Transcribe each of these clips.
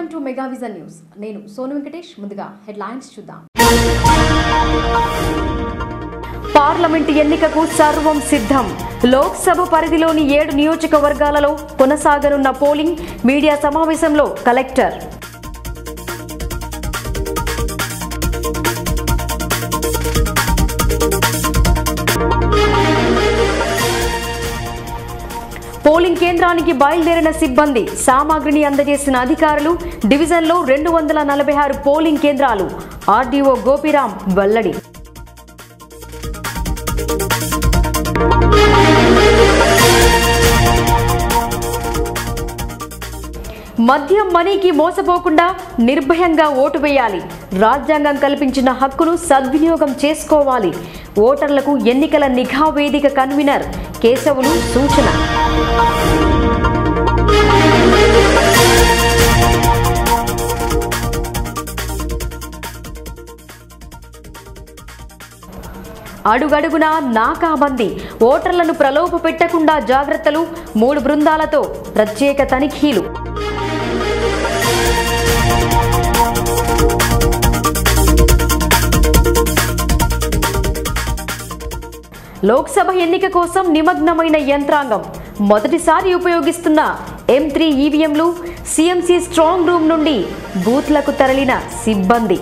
Welcome to mega vision news. నేను సోను వెంకటేష్. ముందుగా headlines చూద్దాం. పార్లమెంట్ ఎన్నికకు సర్వం సిద్ధం. లోక్సభ పరిధిలోని 7 నియోజకవర్గాలలో కొనసాగనున్న పోలింగ్. మీడియా సమావేశంలో కలెక్టర్. పోలింగ్ కేంద్రానికి బయలుదేరిన సిబ్బంది, సామాగ్రిని అందజేసిన అధికారులు. డివిజన్లో 246 పోలింగ్ కేంద్రాలు. ఆర్డీఓ గోపిరాం వెల్లడి. మద్యం మనీకి మోసపోకుండా నిర్భయంగా ఓటు వేయాలి. రాజ్యాంగం కల్పించిన హక్కును సద్వినియోగం చేసుకోవాలి. ఓటర్లకు ఎన్నికల నిఘా వేదిక కన్వీనర్ కేశవులు సూచన. అడుగడుగునా నాకాబందీ. ఓటర్లను ప్రలోభ పెట్టకుండా జాగ్రత్తలు. 3 బృందాలతో ప్రత్యేక తనిఖీలు. లోక్సభ ఎన్నిక కోసం నిమగ్నమైన యంత్రాంగం. మొదటిసారి ఉపయోగిస్తున్న M3 ఈవీఎంలు. CMC స్ట్రాంగ్ రూమ్ నుండి బూత్లకు తరలిన సిబ్బంది.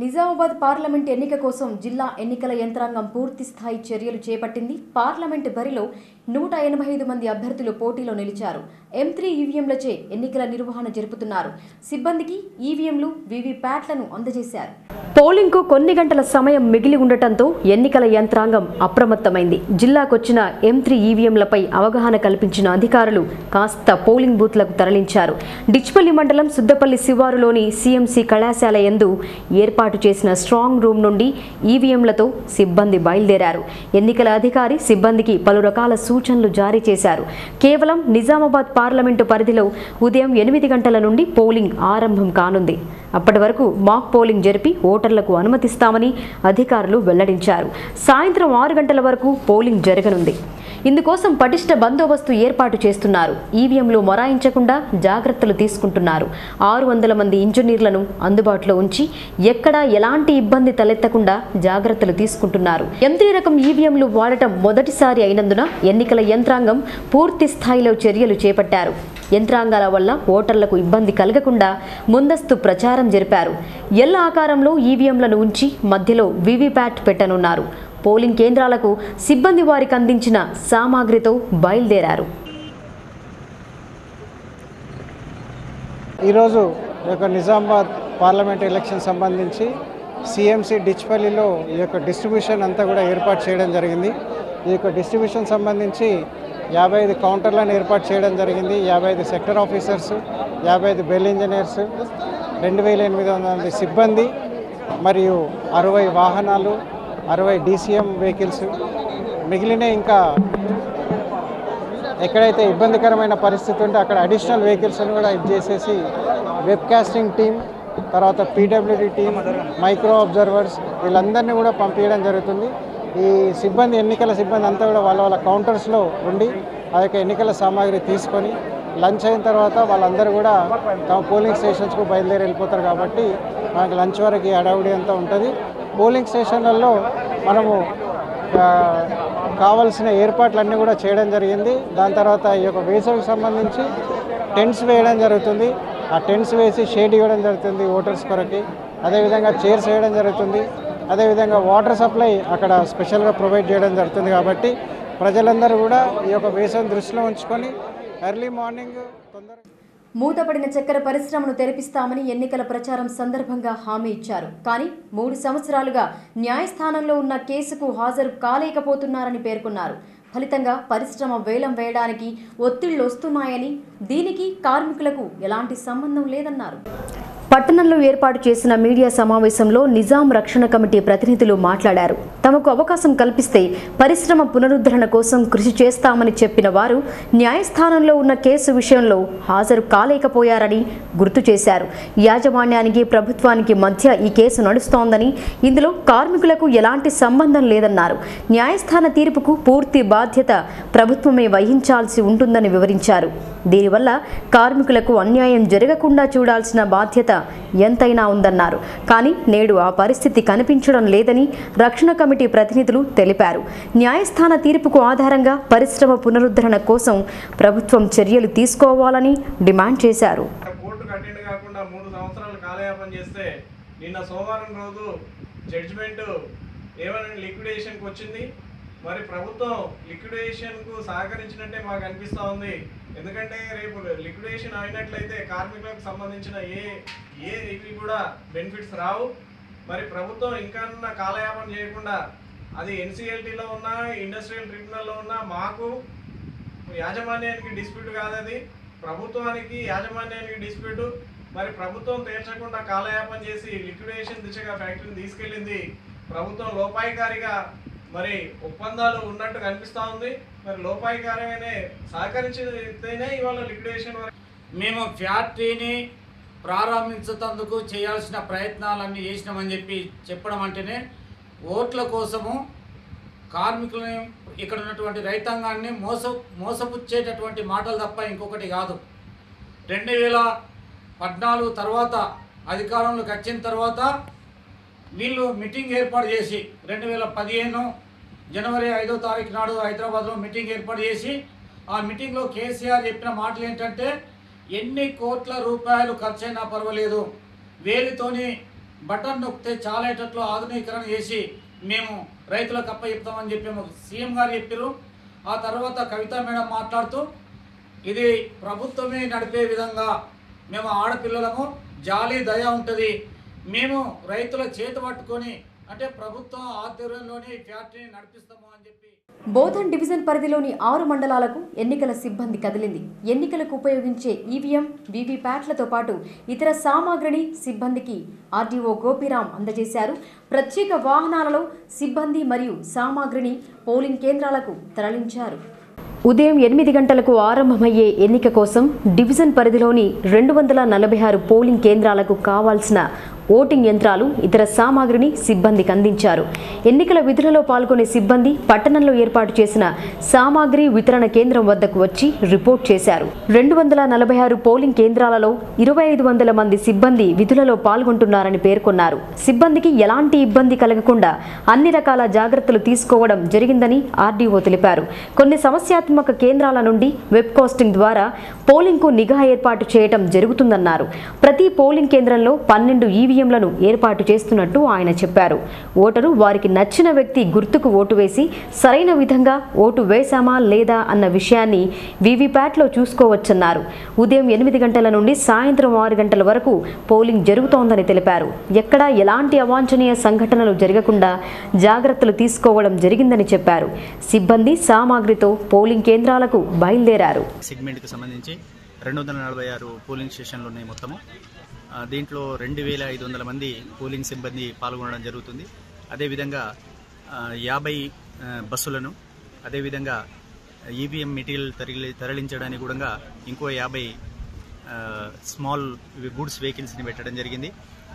నిజామాబాద్ పార్లమెంట్ ఎన్నిక కోసం జిల్లా ఎన్నికల యంత్రాంగం పూర్తి స్థాయి చర్యలు చేపట్టింది. పార్లమెంట్ బరిలో 185 మంది అభ్యర్థులు పోటీలో నిలిచారు. M3 ఈవీఎంలచే ఎన్నికల నిర్వహణ జరుపుతున్నారు. సిబ్బందికి ఈవీఎంలు, వీవీప్యాట్లను అందజేశారు. పోలింగ్కు కొన్ని గంటల సమయం మిగిలి ఉండటంతో ఎన్నికల యంత్రాంగం అప్రమత్తమైంది. జిల్లాకొచ్చిన M3 ఈవీఎంలపై అవగాహన కల్పించిన అధికారులు కాస్త పోలింగ్ బూత్లకు తరలించారు. డిచ్పల్లి మండలం సుద్దపల్లి శివారులోని CMC కళాశాల యందు ఏర్పాటు చేసిన స్ట్రాంగ్ రూమ్ నుండి ఈవీఎంలతో సిబ్బంది బయలుదేరారు. ఎన్నికల అధికారి సిబ్బందికి పలు రకాల సూచనలు జారీ చేశారు. కేవలం నిజామాబాద్ పార్లమెంటు పరిధిలో ఉదయం 8 గంటల నుండి పోలింగ్ ఆరంభం కానుంది. అప్పటి వరకు మాక్ పోలింగ్ జరిపి ఓటర్లకు అనుమతిస్తామని అధికారులు వెల్లడించారు. సాయంత్రం 6 గంటల వరకు పోలింగ్ జరగనుంది. ఇందుకోసం పటిష్ట బందోబస్తు ఏర్పాటు చేస్తున్నారు. ఈవీఎంలు మొరాయించకుండా జాగ్రత్తలు తీసుకుంటున్నారు. 600 మంది ఇంజనీర్లను అందుబాటులో ఉంచి ఎక్కడా ఎలాంటి ఇబ్బంది తలెత్తకుండా జాగ్రత్తలు తీసుకుంటున్నారు. M3 రకం ఈవీఎంలు వాడటం మొదటిసారి అయినందున ఎన్నికల యంత్రాంగం పూర్తి స్థాయిలో చర్యలు చేపట్టారు. యంత్రాంగాల వల్ల ఓటర్లకు ఇబ్బంది కలగకుండా ముందస్తు ప్రచారం జరిపారు. ఎల్ ఆకారంలో ఈవీఎంలను ఉంచి మధ్యలో వీవీప్యాట్ పెట్టనున్నారు. పోలింగ్ కేంద్రాలకు సిబ్బంది వారికి అందించిన సామాగ్రితో బయలుదేరారు. ఈరోజు నిజామాబాద్ పార్లమెంట్ ఎలక్షన్ సంబంధించి CMC డిచ్పల్లిలో ఈ యొక్క డిస్ట్రిబ్యూషన్ అంతా కూడా ఏర్పాటు చేయడం జరిగింది. ఈ యొక్క డిస్ట్రిబ్యూషన్ సంబంధించి 55 కౌంటర్లను ఏర్పాటు చేయడం జరిగింది. 55 సెక్టర్ ఆఫీసర్స్, 55 బెల్ ఇంజనీర్స్, 2800 మంది సిబ్బంది మరియు 60 వాహనాలు, 60 DCM వెహికల్స్. మిగిలిన ఇంకా ఎక్కడైతే ఇబ్బందికరమైన పరిస్థితి ఉంటే అక్కడ అడిషనల్ వెహికల్స్ని కూడా చేసేసి వెబ్ కాస్టింగ్ టీం, తర్వాత PWD టీం, మైక్రో అబ్జర్వర్స్ వీళ్ళందరినీ కూడా పంపించడం జరుగుతుంది. ఈ సిబ్బంది, ఎన్నికల సిబ్బంది అంతా కూడా వాళ్ళ కౌంటర్స్లో ఉండి ఆ యొక్క ఎన్నికల సామాగ్రి తీసుకొని లంచ్ అయిన తర్వాత వాళ్ళందరూ కూడా తమ పోలింగ్ స్టేషన్స్కు బయలుదేరి వెళ్ళిపోతారు. కాబట్టి మనకు లంచ్ వరకు హడావుడి అంతా ఉంటుంది. పోలింగ్ స్టేషన్లలో మనము కావాల్సిన ఏర్పాట్లన్నీ కూడా చేయడం జరిగింది. దాని తర్వాత ఈ యొక్క వేసవికి సంబంధించి టెంట్స్ వేయడం జరుగుతుంది. ఆ టెంట్స్ వేసి షేడ్ ఇవ్వడం జరుగుతుంది ఓటర్స్ కొరకి. అదేవిధంగా చైర్స్ వేయడం జరుగుతుంది. అదేవిధంగా వాటర్ సప్లై అక్కడ స్పెషల్గా ప్రొవైడ్ చేయడం జరుగుతుంది. కాబట్టి ప్రజలందరూ కూడా ఈ యొక్క వేసవిని దృష్టిలో ఉంచుకొని ఎర్లీ మార్నింగ్ తొందరగా మూతపడిన చక్కెర పరిశ్రమను తెరిపిస్తామని ఎన్నికల ప్రచారం సందర్భంగా హామీ ఇచ్చారు. కానీ 3 సంవత్సరాలుగా న్యాయస్థానంలో ఉన్న కేసుకు హాజరు కాలేకపోతున్నారని పేర్కొన్నారు. ఫలితంగా పరిశ్రమ వేలం వేయడానికి ఒత్తిళ్లు వస్తున్నాయని, దీనికి కార్మికులకు ఎలాంటి సంబంధం లేదన్నారు. పట్టణంలో ఏర్పాటు చేసిన మీడియా సమావేశంలో నిజాం రక్షణ కమిటీ ప్రతినిధులు మాట్లాడారు. తమకు అవకాశం కల్పిస్తే పరిశ్రమ పునరుద్ధరణ కోసం కృషి చేస్తామని చెప్పిన వారు న్యాయస్థానంలో ఉన్న కేసు విషయంలో హాజరు కాలేకపోయారని గుర్తు చేశారు. యాజమాన్యానికి ప్రభుత్వానికి మధ్య ఈ కేసు నడుస్తోందని, ఇందులో కార్మికులకు ఎలాంటి సంబంధం లేదన్నారు. న్యాయస్థాన తీర్పుకు పూర్తి బాధ్యత ప్రభుత్వమే వహించాల్సి ఉంటుందని వివరించారు. దీనివల్ల కార్మికులకు అన్యాయం జరగకుండా చూడాల్సిన బాధ్యత ఎంతైనా ఉందన్నారు. కానీ నేడు ఆ పరిస్థితి కనిపించడం లేదని రక్షణ కమిటీ ప్రతినిధులు తెలిపారు. న్యాయస్థాన తీర్పుకు ఆధారంగా పరిశ్రమ పునరుద్ధరణ కోసం ప్రభుత్వం చర్యలు తీసుకోవాలని డిమాండ్ చేశారు. కోర్టుకు అటెండ్ కాకుండా 3 సంవత్సరాలు కాలయాపన చేస్తే నిన్న సోమవారం రోజు జడ్జిమెంట్ ఏమైనా లిక్విడేషన్కి వచ్చింది. మరి ప్రభుత్వం లిక్విడేషన్కు సహకరించినట్టే మాకు అనిపిస్తూ ఉంది. ఎందుకంటే రేపు లిక్విడేషన్ అయినట్లయితే కార్మికులకు సంబంధించిన ఏ ఇవి కూడా బెనిఫిట్స్ రావు. మరి ప్రభుత్వం ఇంకా కాలయాపన చేయకుండా అది ఎన్సిఎల్టీలో ఉన్న ఇండస్ట్రియల్ ట్రిబ్యునల్లో ఉన్న మాకు యాజమాన్యానికి డిస్ప్యూట్ కాదు, అది ప్రభుత్వానికి యాజమాన్యానికి డిస్ప్యూట్. మరి ప్రభుత్వం తీర్చకుండా కాలయాపన చేసి లిక్విడేషన్ దిశగా ఫ్యాక్టరీని తీసుకెళ్ళింది. ప్రభుత్వం లోపాయికారిగా మరి ఒప్పందాలు ఉన్నట్టు కనిపిస్తూ ఉంది. మరి లోపాయికారిగానే సహకరించితేనే ఇవాళ లిక్విడేషన్. మేము ఫ్యాక్టరీని ప్రారంభించేందుకు చేయాల్సిన ప్రయత్నాలన్నీ చేసినామని చెప్పడం అంటేనే ఓట్ల కోసము కార్మికులని, ఇక్కడ ఉన్నటువంటి రైతాంగాన్ని మోసపుచ్చేటటువంటి మాటలు తప్ప ఇంకొకటి కాదు. 2014 తర్వాత అధికారంలోకి వచ్చిన తర్వాత వీళ్ళు మీటింగ్ ఏర్పాటు చేసి 2015 జనవరి 5వ తారీఖు నాడు హైదరాబాద్లో మీటింగ్ ఏర్పాటు చేసి ఆ మీటింగ్లో కేసీఆర్ చెప్పిన మాటలు ఏంటంటే, ఎన్ని కోట్ల రూపాయలు ఖర్చైనా పర్వాలేదు, వేలితోని బటన్ నొక్కితే చాలేటట్లు ఆధునీకరణ చేసి మేము రైతులకు అప్పచెప్తామని చెప్పి సీఎం గారు చెప్పారు. ఆ తర్వాత కవిత మేడం మాట్లాడుతూ ఇది ప్రభుత్వమే నడిపే విధంగా మేము ఆడపిల్లలము, జాలి దయ ఉంటుంది, మేము రైతుల చేతి పట్టుకొని అంటే ప్రభుత్వం ఆధ్వర్యంలోని ఫ్యాక్టరీని నడిపిస్తాము అని చెప్పి. బోధన్ డివిజన్ పరిధిలోని 6 మండలాలకు ఎన్నికల సిబ్బంది కదిలింది. ఎన్నికలకు ఉపయోగించే ఈవీఎం, వీవీప్యాట్లతో పాటు ఇతర సామాగ్రిని సిబ్బందికి ఆర్డీఓ గోపిరాం అందజేశారు. ప్రత్యేక వాహనాలలో సిబ్బంది మరియు సామాగ్రిని పోలింగ్ కేంద్రాలకు తరలించారు. ఉదయం 8 గంటలకు ఆరంభమయ్యే ఎన్నిక కోసం డివిజన్ పరిధిలోని 246 పోలింగ్ కేంద్రాలకు కావాల్సిన ఓటింగ్ యంత్రాలు, ఇతర సామాగ్రిని సిబ్బందికి అందించారు. ఎన్నికల విధులలో పాల్గొనే సిబ్బంది పట్టణంలో ఏర్పాటు చేసిన సామాగ్రి వితరణ కేంద్రం వద్దకు వచ్చి రిపోర్ట్ చేశారు. 246 పోలింగ్ కేంద్రాలలో 2500 మంది సిబ్బంది విధులలో పాల్గొంటున్నారని పేర్కొన్నారు. సిబ్బందికి ఎలాంటి ఇబ్బంది కలగకుండా అన్ని రకాల జాగ్రత్తలు తీసుకోవడం జరిగిందని ఆర్డీఓ తెలిపారు. కొన్ని సమస్యాత్మక కేంద్రాల నుండి వెబ్ కాస్టింగ్ ద్వారా పోలింగ్కు నిఘా ఏర్పాటు చేయడం జరుగుతుందన్నారు. ప్రతి పోలింగ్ కేంద్రంలో 12 ఈవీఎంలను ఏర్పాటు చేస్తున్నట్టు ఆయన చెప్పారు. ఓటరు వారికి నచ్చిన వ్యక్తి గుర్తుకు ఓటు వేసి సరైన విధంగా ఓటు వేశామా లేదా అన్న విషయాన్ని వీవీప్యాట్లో చూసుకోవచ్చన్నారు. ఉదయం 8 గంటల నుండి సాయంత్రం 6 గంటల వరకు పోలింగ్ జరుగుతోందని తెలిపారు. ఎక్కడా ఎలాంటి అవాంఛనీయ సంఘటనలు జరగకుండా జాగ్రత్తలు తీసుకోవడం జరిగిందని చెప్పారు. సిబ్బంది సామాగ్రితో పోలింగ్ కేంద్రాలకు బయలుదేరారు. సెగ్మెంట్కి సంబంధించి 246 పోలింగ్ స్టేషన్లు ఉన్నాయి మొత్తము. దీంట్లో 2500 మంది పోలింగ్ సిబ్బంది పాల్గొనడం జరుగుతుంది. అదేవిధంగా 50 బస్సులను, అదేవిధంగా ఈవీఎం మెటీరియల్ తరలించడానికి కూడా ఇంకో 50 స్మాల్ గూడ్స్ వెహికల్స్ని పెట్టడం జరిగింది.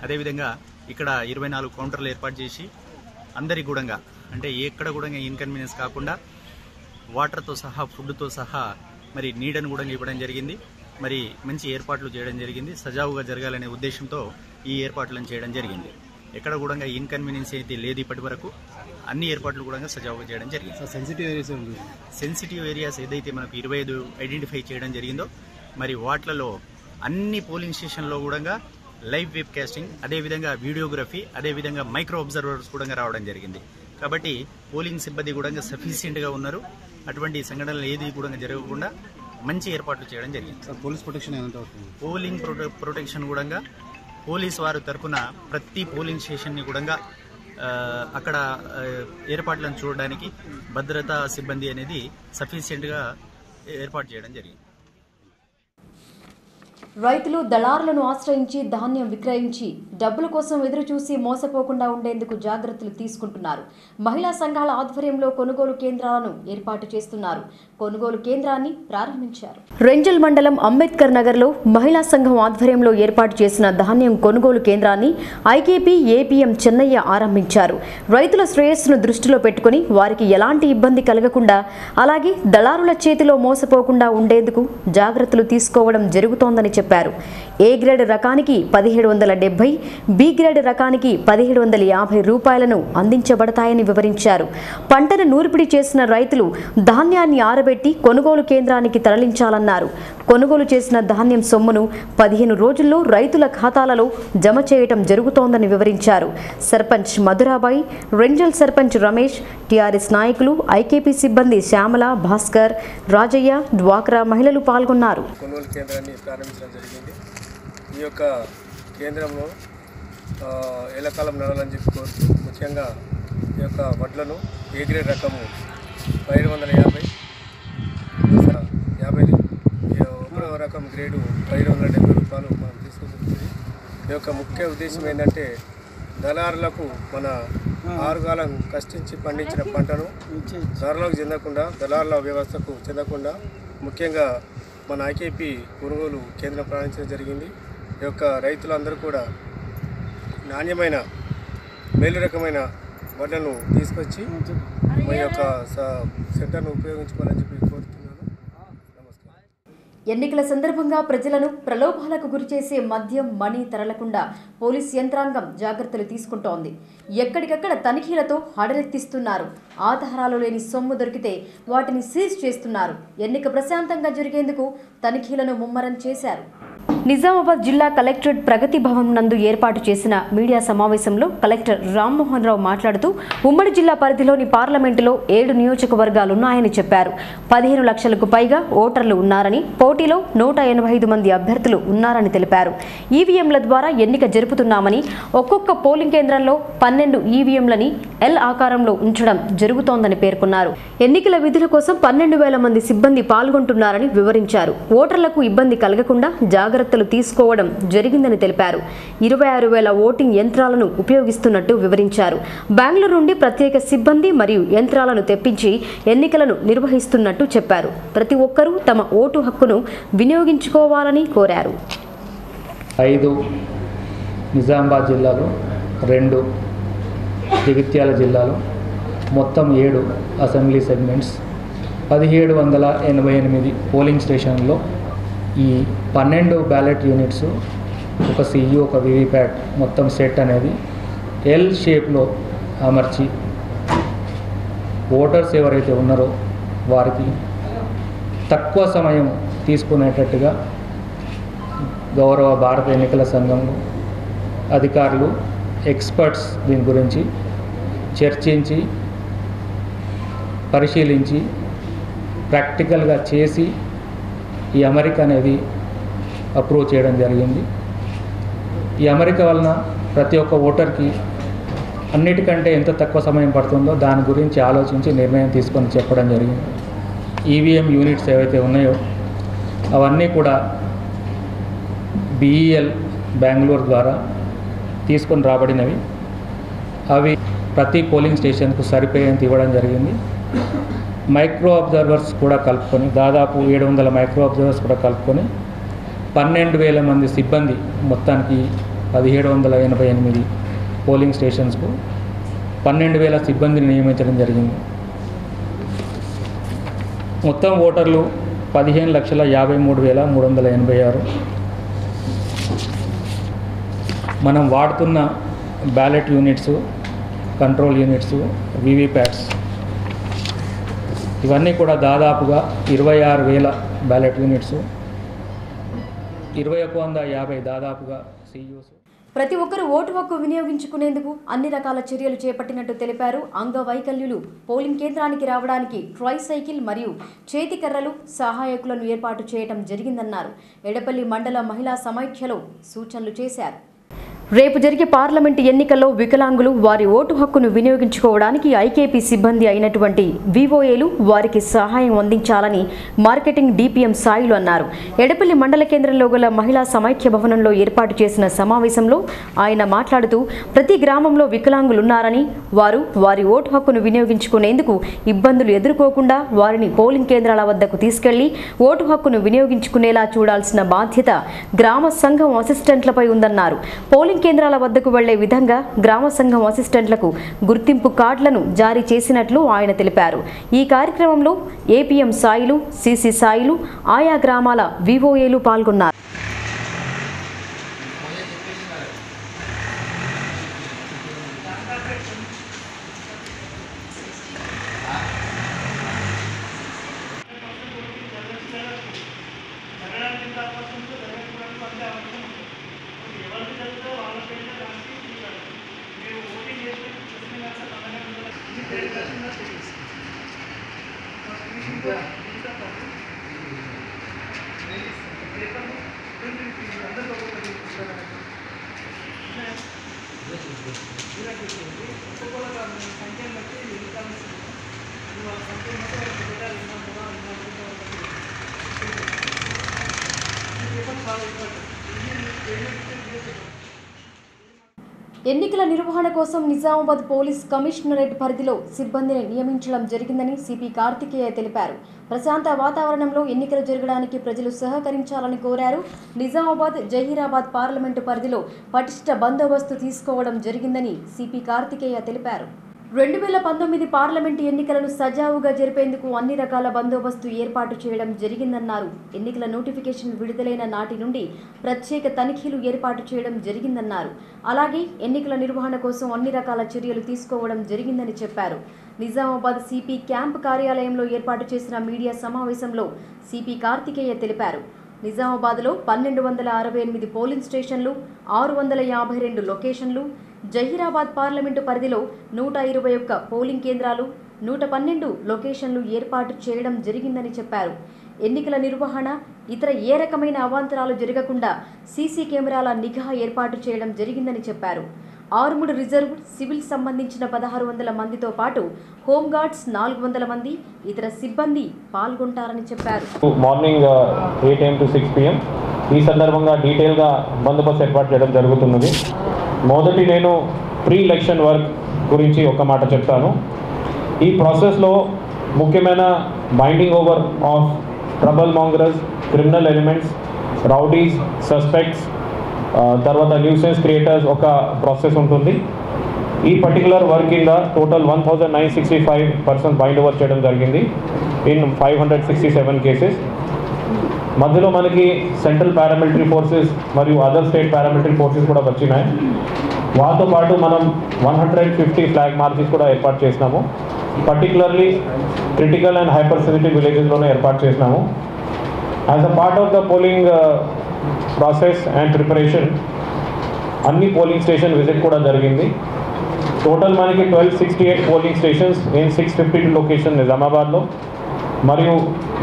అదేవిధంగా ఇక్కడ 24 కౌంటర్లు ఏర్పాటు చేసి అందరికి కూడా అంటే ఎక్కడ కూడా ఇన్కన్వీనియన్స్ కాకుండా వాటర్తో సహా, ఫుడ్తో సహా మరి నీడను కూడా ఇవ్వడం జరిగింది. మరి మంచి ఏర్పాట్లు చేయడం జరిగింది. సజావుగా జరగాలనే ఉద్దేశంతో ఈ ఏర్పాట్లను చేయడం జరిగింది. ఎక్కడ కూడా ఇన్కన్వీనియన్స్ అయితే లేదు. ఇప్పటి వరకు అన్ని ఏర్పాట్లు కూడా సజావుగా చేయడం జరిగింది. సెన్సిటివ్ ఏరియాస్ ఏదైతే మనకు 25 ఐడెంటిఫై చేయడం జరిగిందో మరి వాటిలలో అన్ని పోలింగ్ స్టేషన్లో కూడా లైవ్ వెబ్ కాస్టింగ్, అదేవిధంగా వీడియోగ్రఫీ, అదేవిధంగా మైక్రో అబ్జర్వర్స్ కూడా రావడం జరిగింది. కాబట్టి పోలింగ్ సిబ్బంది కూడా సఫిషియెంట్గా ఉన్నారు. అటువంటి సంఘటనలు ఏది కూడా జరగకుండా మంచి ఏర్పాట్లు చేయడం జరిగింది. పోలీస్ ప్రొటెక్షన్ ఎంత అవుతుంది? పోలింగ్ ప్రొటెక్షన్ కూడా పోలీస్ వారు తరఫున ప్రతి పోలింగ్ స్టేషన్ని కూడా అక్కడ ఏర్పాట్లను చూడడానికి భద్రతా సిబ్బంది అనేది సఫిషియెంట్గా ఏర్పాటు చేయడం జరిగింది. రైతులు దళారులను ఆశ్రయించి ధాన్యం విక్రయించి డబ్బుల కోసం ఎదురుచూసి మోసపోకుండా ఉండేందుకు జాగ్రత్తలు తీసుకుంటున్నారు. మహిళా సంఘాల ఆధ్వర్యంలో కొనుగోలు కేంద్రాలను ఏర్పాటు చేస్తున్నారు. కొనుగోలు కేంద్రాన్ని ప్రారంభించారు. రెంజల్ మండలం అంబేద్కర్ నగర్లో మహిళా సంఘం ఆధ్వర్యంలో ఏర్పాటు చేసిన ధాన్యం కొనుగోలు కేంద్రాన్ని ఐకేపీ ఏపీఎం చెన్నయ్య ఆరంభించారు. రైతుల శ్రేయస్సును దృష్టిలో పెట్టుకుని వారికి ఎలాంటి ఇబ్బంది కలగకుండా అలాగే దళారుల చేతిలో మోసపోకుండా ఉండేందుకు జాగ్రత్తలు తీసుకోవడం జరుగుతోందని చెప్పారు. ఏ గ్రేడ్ రకానికి 1770, బి గ్రేడ్ రకానికి 1750 రూపాయలను అందించబడతాయని వివరించారు. పంటను నూర్పిడి చేసిన రైతులు ధాన్యాన్ని ఆరబెట్టి కొనుగోలు కేంద్రానికి తరలించాలన్నారు. కొనుగోలు చేసిన ధాన్యం సొమ్మును 15 రోజుల్లో రైతుల ఖాతాలలో జమ చేయటం జరుగుతోందని వివరించారు. సర్పంచ్ మధురాబాయి, రెంజల్ సర్పంచ్ రమేష్, టీఆర్ఎస్ నాయకులు, ఐకేపీ సిబ్బంది శ్యామల, భాస్కర్, రాజయ్య, డ్వాక్రా మహిళలు పాల్గొన్నారు. కొనుగోలు కేంద్రాన్ని ప్రారంభించడం జరిగింది. ఈ యొక్క కేంద్రంలో ఎల్లకాలం నడాలని చెప్పి కోరుతూ ముఖ్యంగా ఈ యొక్క వడ్లను ఏ గ్రేడ్ రకము 1750, 1వ రకం గ్రేడు 1770 రూపాయలు మనం తీసుకుంటుంది. ఈ యొక్క ముఖ్య ఉద్దేశం ఏంటంటే దళారులకు మన 6 కాలం కష్టించి పండించిన పంటను ధరలకు చెందకుండా, దళారుల వ్యవస్థకు చెందకుండా ముఖ్యంగా మన ఐకేపీ కొనుగోలు కేంద్రం ప్రారంభించడం జరిగింది. ఈ యొక్క రైతులందరూ కూడా నాణ్యమైన మేలు రకమైన వడ్లను తీసుకొచ్చి మా యొక్క సెంటర్ను ఉపయోగించుకోవాలని చెప్పి కోరుతున్నాను. నమస్కారం. ఎన్నికల సందర్భంగా ప్రజలను ప్రలోభాలకు గురిచేసే మద్యం, మణి తరలకుండా పోలీస్ యంత్రాంగం జాగ్రత్తలు తీసుకుంటోంది. ఎక్కడికక్కడ తనిఖీలతో హడలెత్తిస్తున్నారు. ఆధారాలు లేని సొమ్ము దొరికితే వాటిని సీజ్ చేస్తున్నారు. ఎన్నిక ప్రశాంతంగా జరిగేందుకు తనిఖీలను ముమ్మరం చేశారు. నిజామాబాద్ జిల్లా కలెక్టరేట్ ప్రగతి భవన్ నందు ఏర్పాటు చేసిన మీడియా సమావేశంలో కలెక్టర్ రామ్మోహన్ రావు మాట్లాడుతూ ఉమ్మడి జిల్లా పరిధిలోని పార్లమెంటులో 7 నియోజకవర్గాలున్నాయని చెప్పారు. 15 లక్షలకు పైగా ఓటర్లు ఉన్నారని, పోటీలో 185 మంది అభ్యర్థులు ఉన్నారని తెలిపారు. ఈవీఎంల ద్వారా ఎన్నిక జరుపుతున్నామని, ఒక్కొక్క పోలింగ్ కేంద్రంలో 12 ఈవీఎంలని ఎల్ ఆకారంలో ఉంచడం జరుగుతోందని పేర్కొన్నారు. ఎన్నికల విధుల కోసం 12,000 మంది సిబ్బంది పాల్గొంటున్నారని వివరించారు. ఓటర్లకు ఇబ్బంది కలగకుండా జాగ్రత్తలు తీసుకోవడం జరిగిందని తెలిపారు. 26,000 ఓటింగ్ యంత్రాలను ఉపయోగిస్తున్నట్టు వివరించారు. బెంగళూరు నుండి ప్రత్యేక సిబ్బంది మరియు యంత్రాలను తెప్పించి ఎన్నికలను నిర్వహిస్తున్నట్టు చెప్పారు. ప్రతి ఒక్కరూ తమ ఓటు హక్కును వినియోగించుకోవాలని కోరారు. 5 నిజామాబాద్ జిల్లాలో, 2 జగిత్యాల జిల్లాలో, మొత్తం 7 అసెంబ్లీ సెగ్మెంట్స్, 1788 పోలింగ్ స్టేషన్లో ఈ 12 బ్యాలెట్ యూనిట్స్, ఒక సియు, ఒక వివిప్యాట్ మొత్తం సెట్ అనేది ఎల్ షేప్లో అమర్చి ఓటర్స్ ఎవరైతే ఉన్నారో వారికి తక్కువ సమయం తీసుకునేటట్టుగా గౌరవ భారత ఎన్నికల సంఘం అధికారులు, ఎక్స్పర్ట్స్ దీని గురించి చర్చించి, పరిశీలించి, ప్రాక్టికల్గా చేసి ఈ అమరిక అనేది అప్రూవ్ చేయడం జరిగింది. ఈ అమరిక వలన ప్రతి ఒక్క ఓటర్కి అన్నిటికంటే ఎంత తక్కువ సమయం పడుతుందో దాని గురించి ఆలోచించి నిర్ణయం తీసుకొని చెప్పడం జరిగింది. ఈవీఎం యూనిట్స్ ఏవైతే ఉన్నాయో అవన్నీ కూడా బీఈఎల్ బెంగళూరు ద్వారా తీసుకొని రాబడినవి. అవి ప్రతి పోలింగ్ స్టేషన్కు సరిపోయేంత ఇవ్వడం జరిగింది. మైక్రో అబ్జర్వర్స్ కూడా కలుపుకొని, దాదాపు 700 మైక్రో అబ్జర్వర్స్ కూడా కలుపుకొని 12,000 మంది సిబ్బంది, మొత్తానికి 1788 పోలింగ్ స్టేషన్స్కు 12,000 సిబ్బందిని నియమించడం జరిగింది. మొత్తం ఓటర్లు 15,53,386. మనం వాడుతున్న ballot units, control units, VVPATs ఇవన్నీ కూడా దాదాపుగా 26,000 బ్యాలెట్ యూనిట్స్, 2150 దాదాపుగా సియూస్. ప్రతి ఒక్కరూ ఓటు హక్కు వినియోగించుకునేందుకు అన్ని రకాల చర్యలు చేపట్టినట్టు తెలిపారు. అంగవైకల్యులు పోలింగ్ కేంద్రానికి రావడానికి ట్రైసైకిల్ మరియు చేతికర్రలు, సహాయకులను ఏర్పాటు చేయడం జరిగిందన్నారు. ఎడపల్లి మండల మహిళా సమైక్యలో సూచనలు చేశారు. రేపు జరిగే పార్లమెంటు ఎన్నికల్లో వికలాంగులు వారి ఓటు హక్కును వినియోగించుకోవడానికి ఐకేపీ సిబ్బంది అయినటువంటి వివోఏలు వారికి సహాయం అందించాలని మార్కెటింగ్ డిపిఎం సాయిలు అన్నారు. ఎడపల్లి మండల కేంద్రంలో గల మహిళా సమైక్య భవనంలో ఏర్పాటు చేసిన సమావేశంలో ఆయన మాట్లాడుతూ ప్రతి గ్రామంలో వికలాంగులున్నారని వారు వారి ఓటు హక్కును వినియోగించుకునేందుకు ఇబ్బందులు ఎదుర్కోకుండా వారిని పోలింగ్ కేంద్రాల వద్దకు తీసుకెళ్లి ఓటు హక్కును వినియోగించుకునేలా చూడాల్సిన బాధ్యత గ్రామ సంఘం అసిస్టెంట్లపై ఉందన్నారు. పోలింగ్ కేంద్రాల వద్దకు వెళ్లే విధంగా గ్రామ సంఘం అసిస్టెంట్లకు గుర్తింపు కార్డులను జారీ చేసినట్లు ఆయన తెలిపారు. ఈ కార్యక్రమంలో ఏపీఎం సాయిలు, సిసి సాయిలు, ఆయా గ్రామాల వివోఏలు పాల్గొన్నారు. ఎన్నికల నిర్వహణ కోసం నిజామాబాద్ పోలీస్ కమిషనరేట్ పరిధిలో సిబ్బందిని నియమించడం జరిగిందని సిపి కార్తికేయ తెలిపారు. ప్రశాంత వాతావరణంలో ఎన్నికలు జరగడానికి ప్రజలు సహకరించాలని కోరారు. నిజామాబాద్, జహీరాబాద్ పార్లమెంటు పరిధిలో పటిష్ట బందోబస్తు తీసుకోవడం జరిగిందని సిపి కార్తికేయ తెలిపారు. 2019 పార్లమెంటు ఎన్నికలను సజావుగా జరిపేందుకు అన్ని రకాల బందోబస్తు ఏర్పాటు చేయడం జరిగిందన్నారు. ఎన్నికల నోటిఫికేషన్ విడుదలైన నాటి నుండి ప్రత్యేక తనిఖీలు ఏర్పాటు చేయడం జరిగిందన్నారు. అలాగే ఎన్నికల నిర్వహణ కోసం అన్ని రకాల చర్యలు తీసుకోవడం జరిగిందని చెప్పారు. నిజామాబాద్ సిపి క్యాంప్ కార్యాలయంలో ఏర్పాటు చేసిన మీడియా సమావేశంలో సిపి కార్తికేయ తెలిపారు. నిజామాబాద్లో 1268 పోలింగ్ స్టేషన్లు, 652 లొకేషన్లు, జహీరాబాద్ పార్లమెంటు పరిధిలో 121 పోలింగ్ కేంద్రాలు, 112 లొకేషన్లు ఏర్పాటు చేయడం జరిగిందని చెప్పారు. ఎన్నికల నిర్వహణ, ఇతర ఏ రకమైన అవాంతరాలు జరగకుండా సీసీ కెమెరాల నిఘా ఏర్పాటు చేయడం జరిగిందని చెప్పారు. ఆర్ముడ్ రిజర్వ్, సివిల్ సంబంధించిన 1600 మందితో పాటు హోంగార్డ్స్ 400 మంది, ఇతర సిబ్బంది పాల్గొంటారని చెప్పారు. మార్నింగ్ 8 AM to 6 PM ఈ సందర్భంగా డీటెయిల్గా బందోబస్తు ఏర్పాటు చేయడం జరుగుతున్నది. మొదటి నేను ప్రీ ఎలక్షన్ వర్క్ గురించి ఒక మాట చెప్తాను. ఈ ప్రాసెస్లో ముఖ్యమైన binding over of trouble mongers, criminal elements, rowdies, suspects, తర్వాత న్యూసెన్స్ క్రియేటర్స్ ఒక ప్రాసెస్ ఉంటుంది. ఈ పర్టికులర్ వర్క్ కింద టోటల్ 1965 పర్సన్స్ బైండ్ ఓవర్ చేయడం జరిగింది ఇన్ 567 కేసెస్. మధ్యలో మనకి సెంట్రల్ పారామిలిటరీ ఫోర్సెస్ మరియు అదర్ స్టేట్ పారామిలిటరీ ఫోర్సెస్ కూడా వచ్చినాయి. వాటితో పాటు మనం 150 ఫ్లాగ్ మార్చెస్ కూడా ఏర్పాటు చేసినాము. Particularly critical and hyper sensitive విలేజెస్లోనే ఏర్పాటు చేసినాము. As a part of the polling process and preparation అన్ని పోలింగ్ స్టేషన్ విజిట్ కూడా జరిగింది. టోటల్ మనకి 1268 పోలింగ్ స్టేషన్స్ ఇన్ 652 లొకేషన్ నిజామాబాద్లో మరియు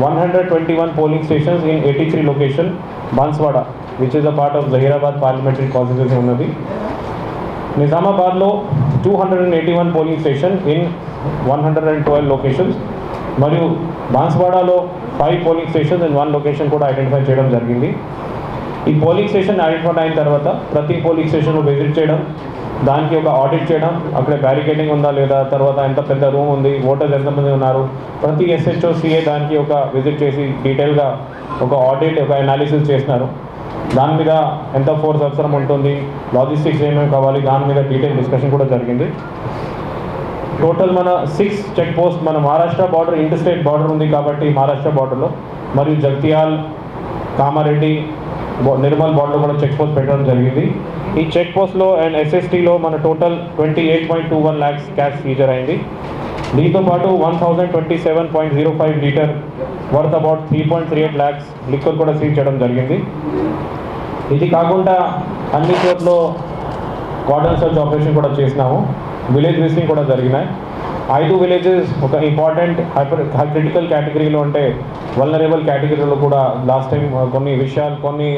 121 polling stations in 83 location Banswada which is a part of Zaheerabad parliamentary constituency ఉన్నది. నిజామాబాద్లో 281 పోలింగ్ స్టేషన్ ఇన్ 112 లొకేషన్స్ మరియు బాన్స్వాడలో 5 polling stations in 1 location కూడా ఐడెంటిఫై చేయడం జరిగింది. ఈ పోలింగ్ స్టేషన్ ఐడెంటిఫై అయిన తర్వాత ప్రతి పోలింగ్ స్టేషన్లో విజిట్ చేయడం, దానికి ఒక ఆడిట్ చేయడం, అక్కడ బ్యారికేడింగ్ ఉందా లేదా, తర్వాత ఎంత పెద్ద రూమ్ ఉంది, ఓటర్స్ ఎంతమంది ఉన్నారు, ప్రతి SHO CA దానికి ఒక విజిట్ చేసి డీటెయిల్గా ఒక ఆడిట్, ఒక అనాలిసిస్ చేసినారు. దాని మీద ఎంత ఫోర్స్ అవసరం ఉంటుంది, లాజిస్టిక్స్ ఏమేమి కావాలి, దాని మీద డీటెయిల్ డిస్కషన్ కూడా జరిగింది. టోటల్ మన 6 చెక్ పోస్ట్, మన Maharashtra border inter state border ఉంది కాబట్టి మహారాష్ట్ర బార్డర్లో మరియు జగిత్యాల్, కామారెడ్డి, నిర్మల్ బార్డర్లో కూడా చెక్ పోస్ట్ పెట్టడం జరిగింది. ఈ చెక్ పోస్ట్లో అండ్ SSTలో మన టోటల్ 28.21 lakhs క్యాష్ సీజర్ అయింది. దీంతో పాటు 1027.05 litre worth about 3.38 lakhs liquor కూడా సీజ్ చేయడం జరిగింది. ఇది కాకుండా అన్ని చోట్ల కార్డన్ సర్చ్ ఆపరేషన్ కూడా చేసినాము. విలేజ్ విజిటింగ్ కూడా జరిగినాయి. 5 విలేజెస్ ఒక ఇంపార్టెంట్ క్రిటికల్ కేటగిరీలో అంటే వల్నరబుల్ కేటగిరీలో కూడా లాస్ట్ టైం కొన్ని విషయాలు, కొన్ని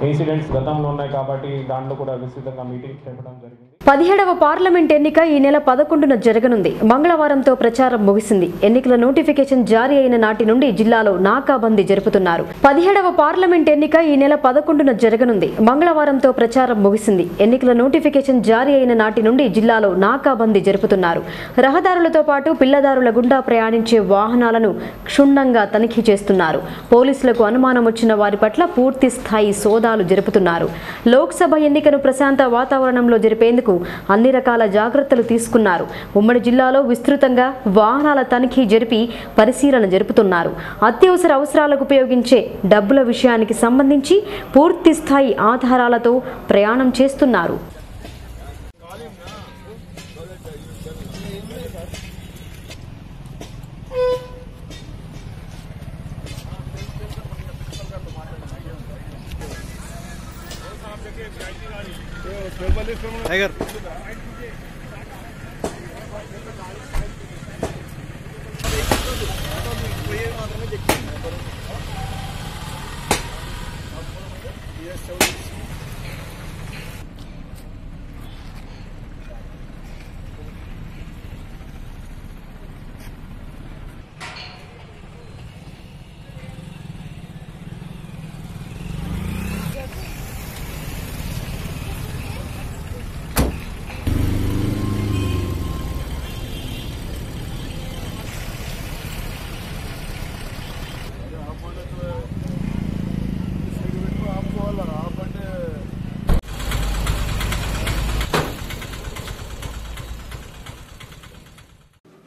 ఇన్సిడెంట్స్ గతంలో ఉన్నాయి కాబట్టి దాంట్లో కూడా విస్తృతంగా మీటింగ్ చెప్పడం జరిగింది. 17వ పార్లమెంట్ ఎన్నిక ఈ నెల 11న జరగనుంది. మంగళవారంతో ప్రచారం ముగిసింది. ఎన్నికల నోటిఫికేషన్ జారీ అయిన నాటి నుండి జిల్లాలో నాకాబందీ జరుపుతున్నారు. 17వ పార్లమెంట్ ఎన్నిక ఈ నెల 11న జరగనుంది. మంగళవారంతో ప్రచారం ముగిసింది. ఎన్నికల నోటిఫికేషన్ జారీ అయిన నాటి నుండి జిల్లాలో నాకాబందీ జరుపుతున్నారు. రహదారులతో పాటు పిల్లదారుల గుండా ప్రయాణించే వాహనాలను క్షుణ్ణంగా తనిఖీ చేస్తున్నారు. పోలీసులకు అనుమానం వచ్చిన వారి పట్ల పూర్తి స్థాయి సోదాలు జరుపుతున్నారు. లోక్సభ ఎన్నికను ప్రశాంత వాతావరణంలో జరిపేందుకు అన్ని రకాల జాగ్రత్తలు తీసుకున్నారు. ఉమ్మడి జిల్లాలో విస్తృతంగా వాహనాల తనిఖీ జరిపి పరిశీలన జరుపుతున్నారు. అత్యవసర అవసరాలకు ఉపయోగించే డబ్బుల విషయానికి సంబంధించి పూర్తి స్థాయి ఆధారాలతో ప్రయాణం చేస్తున్నారు. टाइगर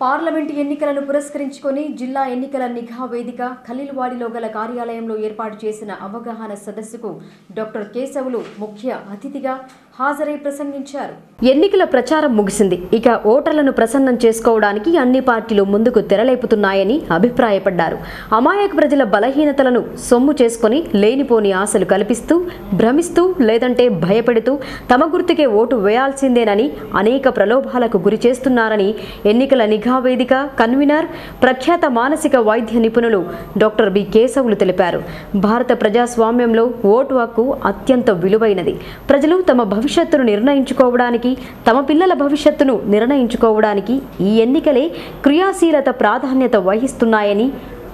పార్లమెంటు ఎన్నికలను పురస్కరించుకొని జిల్లా ఎన్నికల నిఘా వేదిక ఖలీల్వాడిలో గల కార్యాలయంలో ఏర్పాటు చేసిన అవగాహన సదస్సుకు డాక్టర్ కేశవులు ముఖ్య అతిథిగా హాజరై ప్రసంగించారు. ఎన్నికల ప్రచారం ముగిసింది. ఇక ఓటర్లను ప్రసన్నం చేసుకోవడానికి అన్ని పార్టీలు ముందుకు తెరలేపుతున్నాయని అభిప్రాయపడ్డారు. అమాయక ప్రజల బలహీనతలను సొమ్ము చేసుకుని లేనిపోని ఆశలు కల్పిస్తూ భ్రమిస్తూ లేదంటే భయపెడుతూ తమ గుర్తుకే ఓటు వేయాల్సిందేనని అనేక ప్రలోభాలకు గురి చేస్తున్నారని ఎన్నికల నిఘా వేదిక కన్వీనర్ ప్రఖ్యాత మానసిక వైద్య నిపుణులు డాక్టర్ బి కేశవులు తెలిపారు. భారత ప్రజాస్వామ్యంలో ఓటు హక్కు అత్యంత విలువైనది. ప్రజలు తమ భవిష్యత్తును నిర్ణయించుకోవడానికి తమ పిల్లల భవిష్యత్తును నిర్ణయించుకోవడానికి ఈ ఎన్నికలే క్రియాశీలత ప్రాధాన్యత వహిస్తున్నాయని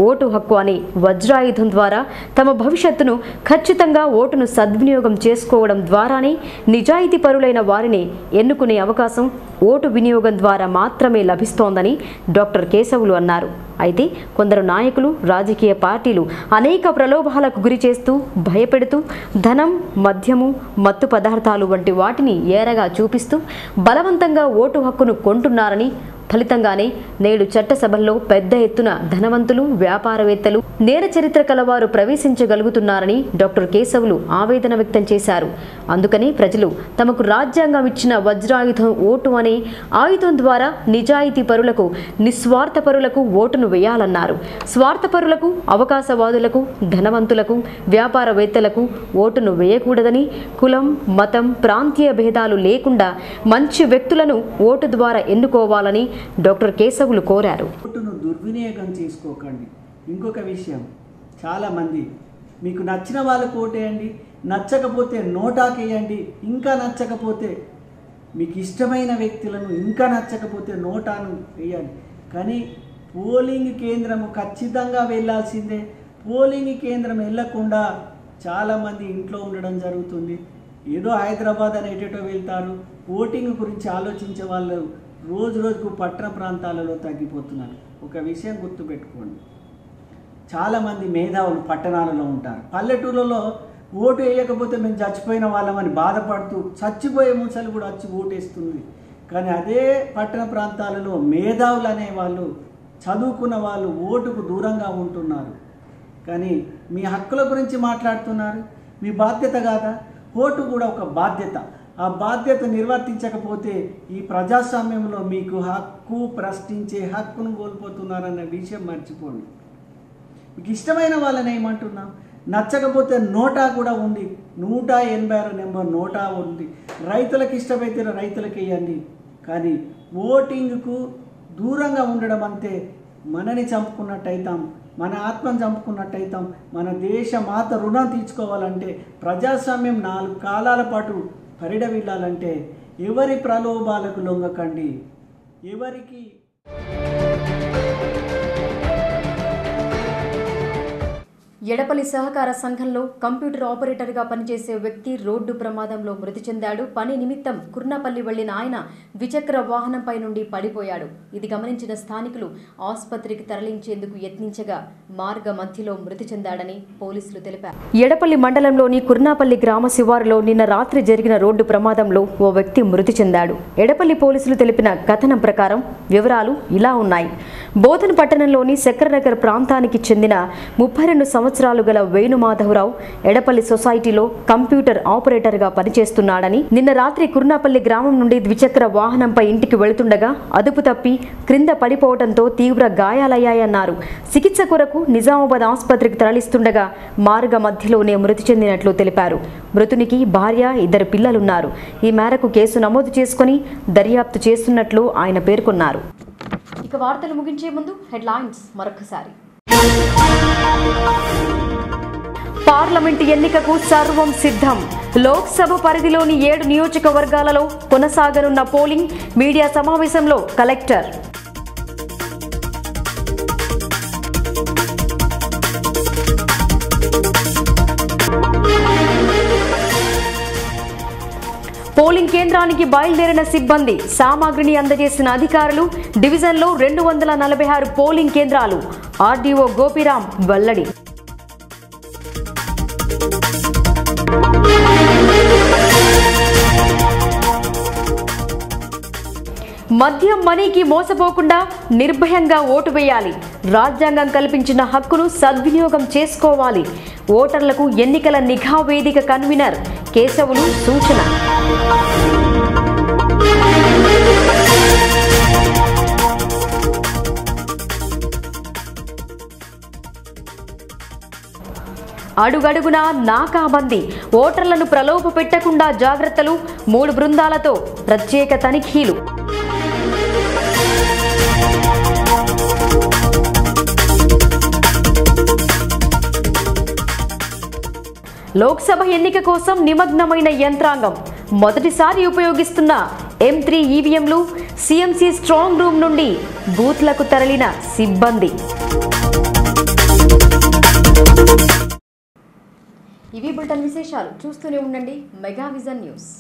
ఓటు హక్కు అనే వజ్రాయుధం ద్వారా తమ భవిష్యత్తును ఖచ్చితంగా ఓటును సద్వినియోగం చేసుకోవడం ద్వారానే నిజాయితీ పరులైన వారిని ఎన్నుకునే అవకాశం ఓటు వినియోగం ద్వారా మాత్రమే లభిస్తోందని డాక్టర్ కేశవులు అన్నారు. అయితే కొందరు నాయకులు రాజకీయ పార్టీలు అనేక ప్రలోభాలకు గురి చేస్తూ భయపెడుతూ ధనం మద్యము మత్తు పదార్థాలు వంటి వాటిని ఏరగా చూపిస్తూ బలవంతంగా ఓటు హక్కును కొంటున్నారని ఫలితంగానే నేడు చట్టసభల్లో పెద్ద ఎత్తున ధనవంతులు వ్యాపారవేత్తలు నేర చరిత్ర కలవారు ప్రవేశించగలుగుతున్నారని డాక్టర్ కేశవులు ఆవేదన వ్యక్తం చేశారు. అందుకని ప్రజలు తమకు రాజ్యాంగం ఇచ్చిన వజ్రాయుధం ఓటు అనే ఆయుధం ద్వారా నిజాయితీ పరులకు నిస్వార్థ పరులకు ఓటును వేయాలన్నారు. స్వార్థపరులకు అవకాశవాదులకు ధనవంతులకు వ్యాపారవేత్తలకు ఓటును వేయకూడదని కులం మతం ప్రాంతీయ భేదాలు లేకుండా మంచి వ్యక్తులను ఓటు ద్వారా ఎన్నుకోవాలని డాక్టర్ కేశవులు కోరారు. ఓటును దుర్వినియోగం చేసుకోకండి. ఇంకొక విషయం, చాలామంది మీకు నచ్చిన వాళ్ళకు ఓటేయండి, నచ్చకపోతే నోటాకేయండి, ఇంకా నచ్చకపోతే మీకు ఇష్టమైన వ్యక్తులను ఇంకా నచ్చకపోతే నోటాను వేయండి. కానీ పోలింగ్ కేంద్రము ఖచ్చితంగా వెళ్ళాల్సిందే. పోలింగ్ కేంద్రం వెళ్ళకుండా చాలామంది ఇంట్లో ఉండడం జరుగుతుంది. ఏదో హైదరాబాద్ అనేటో వెళ్తారు. ఓటింగ్ గురించి ఆలోచించే వాళ్ళు రోజు రోజుకు పట్టణ ప్రాంతాలలో తగ్గిపోతున్నారు. ఒక విషయం గుర్తుపెట్టుకోండి, చాలామంది మేధావులు పట్టణాలలో ఉంటారు. పల్లెటూళ్ళలో ఓటు వేయకపోతే మేము చచ్చిపోయిన వాళ్ళమని బాధపడుతూ చచ్చిపోయే ముసలు కూడా వచ్చి ఓటేస్తుంది. కానీ అదే పట్టణ ప్రాంతాలలో మేధావులు అనేవాళ్ళు చదువుకున్న వాళ్ళు ఓటుకు దూరంగా ఉంటున్నారు. కానీ మీ హక్కుల గురించి మాట్లాడుతున్నారు. మీ బాధ్యత కాదా? ఓటు కూడా ఒక బాధ్యత. ఆ బాధ్యత నిర్వర్తించకపోతే ఈ ప్రజాస్వామ్యంలో మీకు హక్కు ప్రశ్నించే హక్కును కోల్పోతున్నారన్న విషయం మర్చిపోండి. మీకు ఇష్టమైన వాళ్ళని ఏమంటున్నాం, నచ్చకపోతే నోటా కూడా ఉంది. 186 నెంబర్ నోటా ఉంది. రైతులకు ఇష్టమైతే రైతులకు వేయండి. కానీ ఓటింగ్కు దూరంగా ఉండడం అంతే మనని చంపుకున్నట్టయితాం. మన ఆత్మను చంపుకున్నట్టయితాం. మన దేశ మాత రుణం తీర్చుకోవాలంటే, ప్రజాస్వామ్యం 4 కాలాల పాటు పరిడవిల్లాలంటే ఎవరి ప్రలోభాలకు లొంగకండి. ఎవరికి ఎడపల్లి సహకార సంఘంలో కంప్యూటర్ ఆపరేటర్గా పనిచేసే వ్యక్తి రోడ్డు ప్రమాదంలో మృతి చెందాడు. పని నిమిత్తం కుర్నాపల్లి వెళ్లిన ఆయన ద్విచక్ర వాహనంపై నుండి పడిపోయాడు. ఇది గమనించిన స్థానికులు ఆసుపత్రికి తరలించేందుకు యత్నించగా మార్గ మధ్యలో మృతి చెందాడని పోలీసులు తెలిపారు. ఎడపల్లి మండలంలోని కుర్నాపల్లి గ్రామ శివారులో నిన్న రాత్రి జరిగిన రోడ్డు ప్రమాదంలో ఓ వ్యక్తి మృతి చెందాడు. ఎడపల్లి పోలీసులు తెలిపిన కథనం ప్రకారం వివరాలు ఇలా ఉన్నాయి. బోధన్ పట్టణంలోని శంకరనగర్ ప్రాంతానికి చెందిన 32 సంవత్సరాలు గల వేణుమాధవరావు ఎడపల్లి సొసైటీలో కంప్యూటర్ ఆపరేటర్గా పనిచేస్తున్నాడని, నిన్న రాత్రి కుర్నాపల్లి గ్రామం నుండి ద్విచక్ర వాహనంపై ఇంటికి వెళుతుండగా అదుపు తప్పి క్రింద పడిపోవడంతో తీవ్ర గాయాలయ్యాయన్నారు. చికిత్స కొరకు నిజామాబాద్ ఆసుపత్రికి తరలిస్తుండగా మార్గ మధ్యలోనే మృతి చెందినట్లు తెలిపారు. మృతునికి భార్య, 2 పిల్లలున్నారు. ఈ మేరకు కేసు నమోదు చేసుకుని దర్యాప్తు చేస్తున్నట్లు ఆయన పేర్కొన్నారు. ఇక వార్తలు ముగించే ముందు హెడ్లైన్స్ మరొకసారి. పార్లమెంటు ఎన్నికకు సర్వం సిద్ధం. లోక్సభ పరిధిలోని 7 నియోజకవర్గాలలో కొనసాగనున్న పోలింగ్. మీడియా సమావేశంలో కలెక్టర్. పోలింగ్ కేంద్రానికి బయలుదేరిన సిబ్బంది, సామాగ్రిని అందజేసిన అధికారులు. డివిజన్లో 246 పోలింగ్ కేంద్రాలు. ఆర్డీఓ గోపిరాం వెల్లడి. మద్యం మనీకి మోసపోకుండా నిర్భయంగా ఓటు వేయాలి. రాజ్యాంగం కల్పించిన హక్కును సద్వినియోగం చేసుకోవాలి. ఓటర్లకు ఎన్నికల నిఘా వేదిక కన్వీనర్ కేశవులు సూచన. అడుగడుగునా నాకాబందీ. ఓటర్లను ప్రలోభ పెట్టకుండా జాగ్రత్తలు. 3 బృందాలతో ప్రత్యేక తనిఖీలు. లోక్సభ ఎన్నిక కోసం నిమగ్నమైన యంత్రాంగం. మొదటిసారి ఉపయోగిస్తున్న M3 ఈవీఎంలు. CMC స్ట్రాంగ్ రూమ్ నుండి బూత్లకు తరలిన సిబ్బంది. ఇవి బులెటిన్ విశేషాలు. చూస్తూనే ఉండండి మెగా విజన్ న్యూస్.